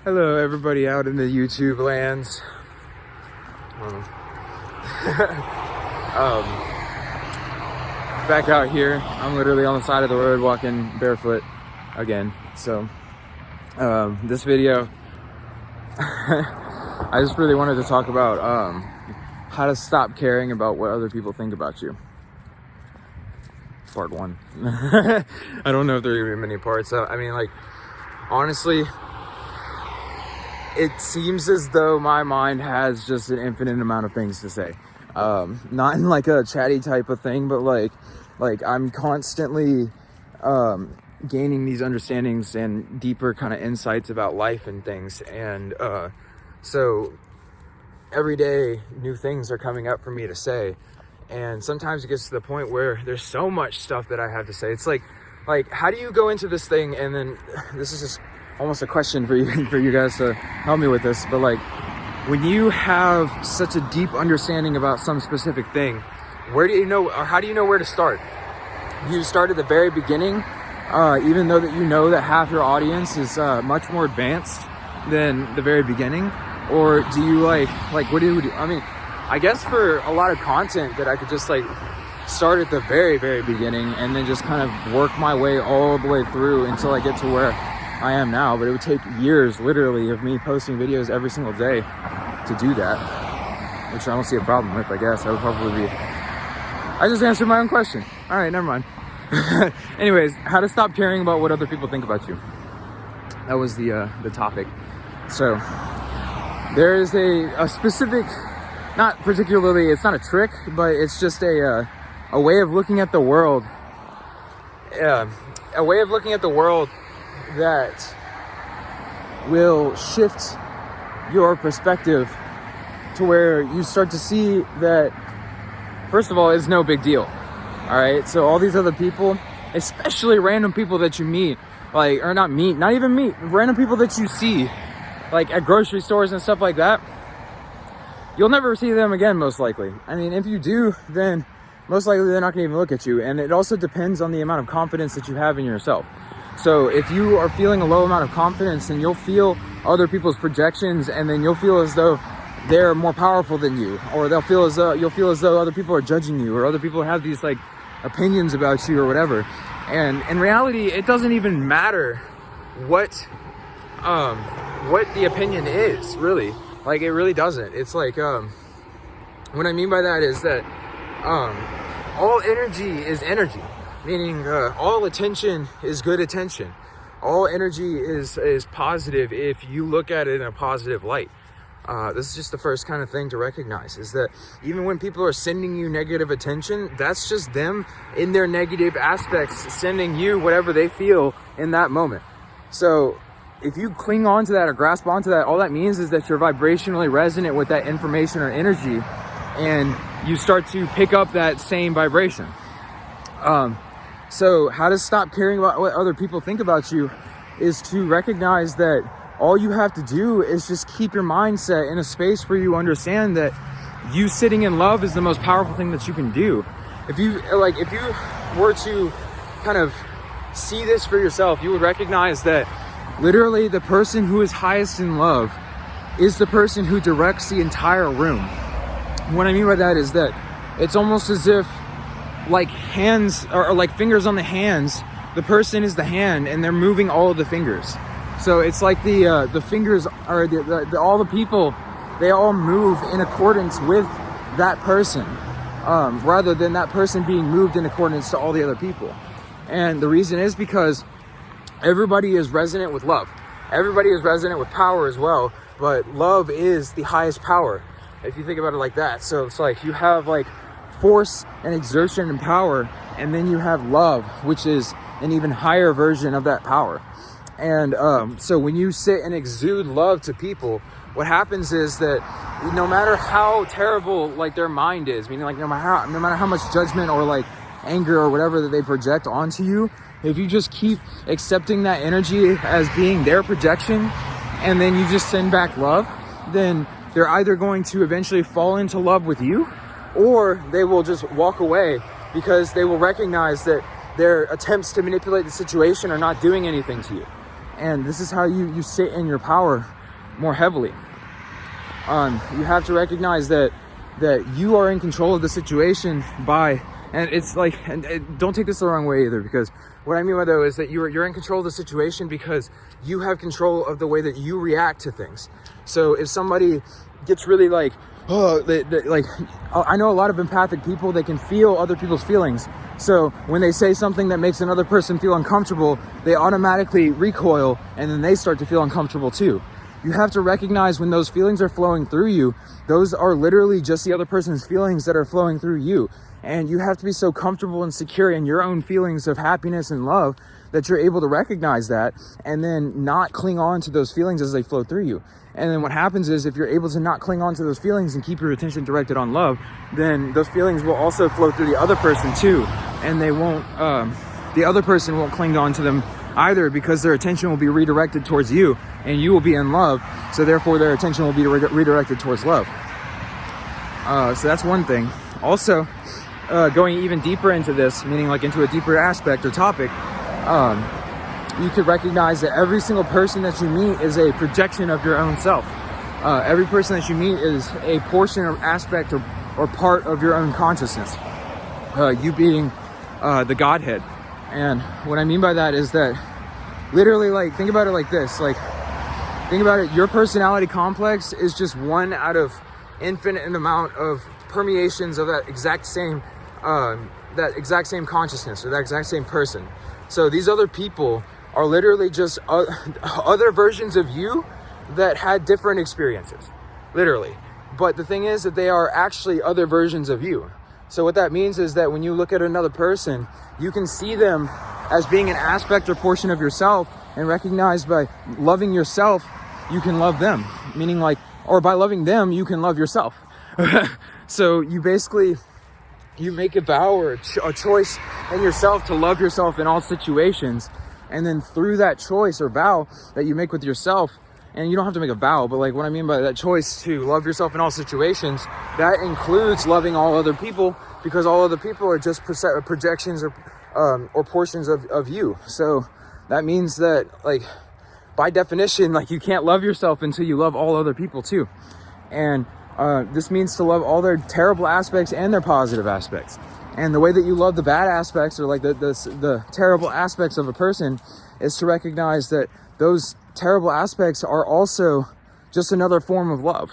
Hello, everybody out in the YouTube lands. Back out here. I'm literally on the side of the road walking barefoot again. So, this video, I just really wanted to talk about how to stop caring about what other people think about you. Part one. I don't know if there are even many parts. I mean, like, honestly, it seems as though my mind has just an infinite amount of things to say. Not in like a chatty type of thing, but like I'm constantly gaining these understandings and deeper kind of insights about life and things. And so every day new things are coming up for me to say. And sometimes it gets to the point where there's so much stuff that I have to say. It's like how do you go into this thing? And then this is just almost a question for you guys to help me with this, but like, when you have such a deep understanding about some specific thing, where do you know, or how do you know where to start? Do you start at the very beginning, even though that you know that half your audience is much more advanced than the very beginning? Or do you like what do you do? I mean, I guess for a lot of content that I could just like start at the very, very beginning and then just kind of work my way all the way through until I get to where I am now. But it would take years, literally, of me posting videos every single day to do that, which I don't see a problem with. I guess I would probably be, I just answered my own question. All right, never mind. Anyways, how to stop caring about what other people think about you. That was the topic. So there is a specific, not particularly, it's not a trick, but it's just a way of looking at the world. A way of looking at the world that will shift your perspective to where you start to see that, first of all, it's no big deal. All right, so all these other people, especially random people that you meet, like, or not even meet, random people that you see, like at grocery stores and stuff like that, you'll never see them again, most likely. I mean, if you do, then most likely they're not gonna even look at you. And it also depends on the amount of confidence that you have in yourself. So if you are feeling a low amount of confidence, then you'll feel other people's projections, and then you'll feel as though they're more powerful than you, or you'll feel as though other people are judging you, or other people have these like opinions about you or whatever. And in reality, it doesn't even matter what the opinion is, really. Like, it really doesn't. It's like, what I mean by that is that all energy is energy. Meaning all attention is good attention. All energy is positive if you look at it in a positive light. This is just the first kind of thing to recognize, is that even when people are sending you negative attention, that's just them in their negative aspects sending you whatever they feel in that moment. So if you cling on to that or grasp onto that, all that means is that you're vibrationally resonant with that information or energy, and you start to pick up that same vibration. So how to stop caring about what other people think about you is to recognize that all you have to do is just keep your mindset in a space where you understand that you sitting in love is the most powerful thing that you can do. If you were to kind of see this for yourself, you would recognize that literally the person who is highest in love is the person who directs the entire room. What I mean by that is that it's almost as if like hands or like fingers on the hands, the person is the hand and they're moving all of the fingers. So it's like the fingers are all the people, they all move in accordance with that person, rather than that person being moved in accordance to all the other people. And the reason is because everybody is resonant with love. Everybody is resonant with power as well, but love is the highest power, if you think about it like that. So it's like you have like force and exertion and power, and then you have love, which is an even higher version of that power. And so when you sit and exude love to people, what happens is that no matter how terrible like their mind is, meaning like no matter how much judgment or like anger or whatever that they project onto you, if you just keep accepting that energy as being their projection, and then you just send back love, then they're either going to eventually fall into love with you, or they will just walk away, because they will recognize that their attempts to manipulate the situation are not doing anything to you. And this is how you sit in your power more heavily. You have to recognize that you are in control of the situation and it's like, don't take this the wrong way either, because what I mean by that is that you're in control of the situation because you have control of the way that you react to things. So if somebody gets really like, I know a lot of empathic people, they can feel other people's feelings. So when they say something that makes another person feel uncomfortable, they automatically recoil and then they start to feel uncomfortable too. You have to recognize when those feelings are flowing through you, those are literally just the other person's feelings that are flowing through you. And you have to be so comfortable and secure in your own feelings of happiness and love that you're able to recognize that and then not cling on to those feelings as they flow through you. And then what happens is if you're able to not cling on to those feelings and keep your attention directed on love, then those feelings will also flow through the other person too. And they won't, the other person won't cling on to them either, because their attention will be redirected towards you and you will be in love. So therefore their attention will be redirected towards love. So that's one thing. Also, going even deeper into this, meaning like into a deeper aspect or topic, you could recognize that every single person that you meet is a projection of your own self. Every person that you meet is a portion or aspect or part of your own consciousness. You being the Godhead. And what I mean by that is that literally, like, think about it like this. Like, think about it. Your personality complex is just one out of infinite amount of permeations of that exact same consciousness or that exact same person. So these other people are literally just other versions of you that had different experiences, literally. But the thing is that they are actually other versions of you. So what that means is that when you look at another person, you can see them as being an aspect or portion of yourself, and recognize by loving yourself, you can love them. Meaning like, or by loving them, you can love yourself. So you basically, you make a vow or a choice in yourself to love yourself in all situations. And then through that choice or vow that you make with yourself, and you don't have to make a vow, but like what I mean by that choice to love yourself in all situations, that includes loving all other people, because all other people are just projections or portions of you. So that means that, like, by definition, like, you can't love yourself until you love all other people too. And this means to love all their terrible aspects and their positive aspects. And the way that you love the bad aspects, or like the terrible aspects of a person, is to recognize that those terrible aspects are also just another form of love.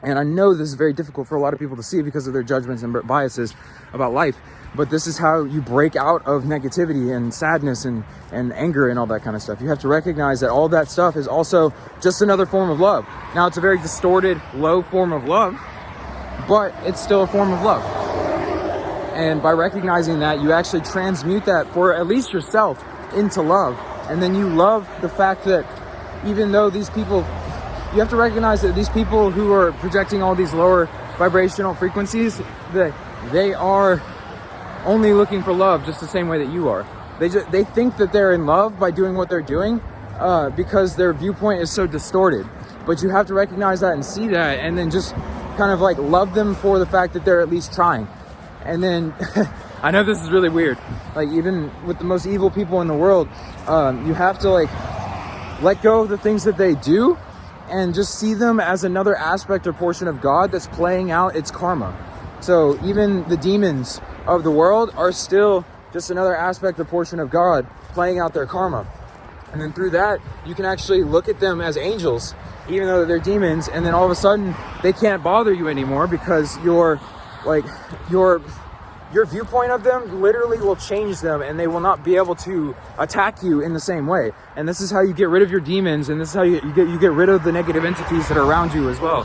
And I know this is very difficult for a lot of people to see because of their judgments and biases about life. But this is how you break out of negativity and sadness and anger and all that kind of stuff. You have to recognize that all that stuff is also just another form of love. Now, it's a very distorted, low form of love, but it's still a form of love. And by recognizing that, you actually transmute that for at least yourself into love. And then you love the fact that even though these people, you have to recognize that these people who are projecting all these lower vibrational frequencies, that they are only looking for love just the same way that you are. They think that they're in love by doing what they're doing because their viewpoint is so distorted. But you have to recognize that and see that, and then just kind of like love them for the fact that they're at least trying. And then I know this is really weird, like even with the most evil people in the world, you have to like let go of the things that they do and just see them as another aspect or portion of God that's playing out its karma. So even the demons of the world are still just another aspect or portion of God playing out their karma. And then through that, you can actually look at them as angels, even though they're demons. And then all of a sudden they can't bother you anymore, because your viewpoint of them literally will change them, and they will not be able to attack you in the same way. And this is how you get rid of your demons, and this is how you get rid of the negative entities that are around you as well.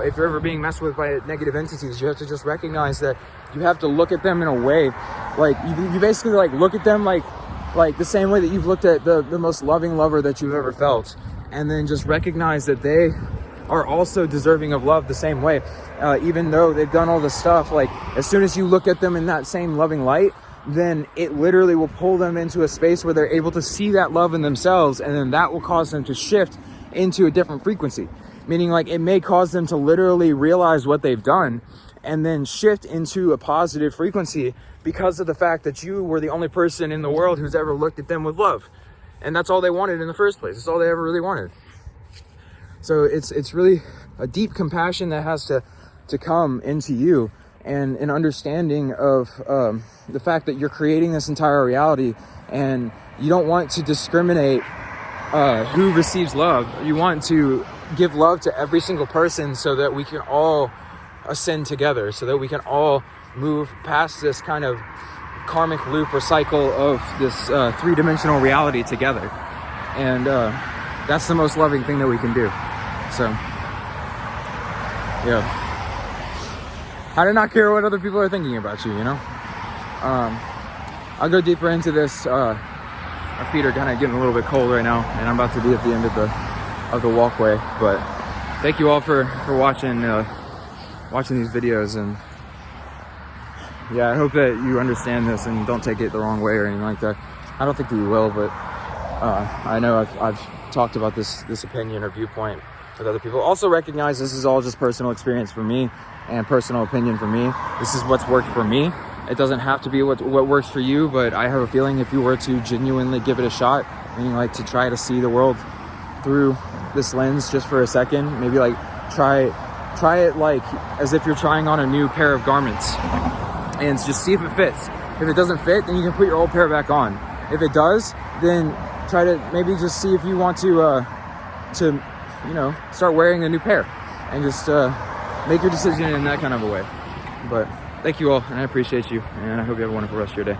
If you're ever being messed with by negative entities, you have to just recognize that you have to look at them in a way, like you basically like look at them like the same way that you've looked at the most loving lover that you've ever felt, and then just recognize that they are also deserving of love the same way, even though they've done all this stuff. Like, as soon as you look at them in that same loving light, then it literally will pull them into a space where they're able to see that love in themselves, and then that will cause them to shift into a different frequency. Meaning, like, it may cause them to literally realize what they've done and then shift into a positive frequency because of the fact that you were the only person in the world who's ever looked at them with love. And that's all they wanted in the first place. It's all they ever really wanted. So it's really a deep compassion that has to come into you, and an understanding of the fact that you're creating this entire reality, and you don't want to discriminate who receives love. You want to give love to every single person so that we can all ascend together, so that we can all move past this kind of karmic loop or cycle of this three-dimensional reality together. And that's the most loving thing that we can do. So yeah, I do not care what other people are thinking about you, you know. I'll go deeper into this. Our feet are kind of getting a little bit cold right now, and I'm about to be at the end of the walkway. But thank you all for watching these videos, and yeah, I hope that you understand this and don't take it the wrong way or anything like that. I don't think that you will, but I know I've talked about this opinion or viewpoint with other people. Also recognize this is all just personal experience for me and personal opinion for me. This is what's worked for me. It doesn't have to be what works for you, but I have a feeling if you were to genuinely give it a shot, meaning like to try to see the world through this lens just for a second, maybe like try it like as if you're trying on a new pair of garments, and just see if it fits. If it doesn't fit, then you can put your old pair back on. If it does, then try to maybe just see if you want to start wearing a new pair, and just make your decision in that kind of a way. But thank you all, and I appreciate you, and I hope you have a wonderful rest of your day.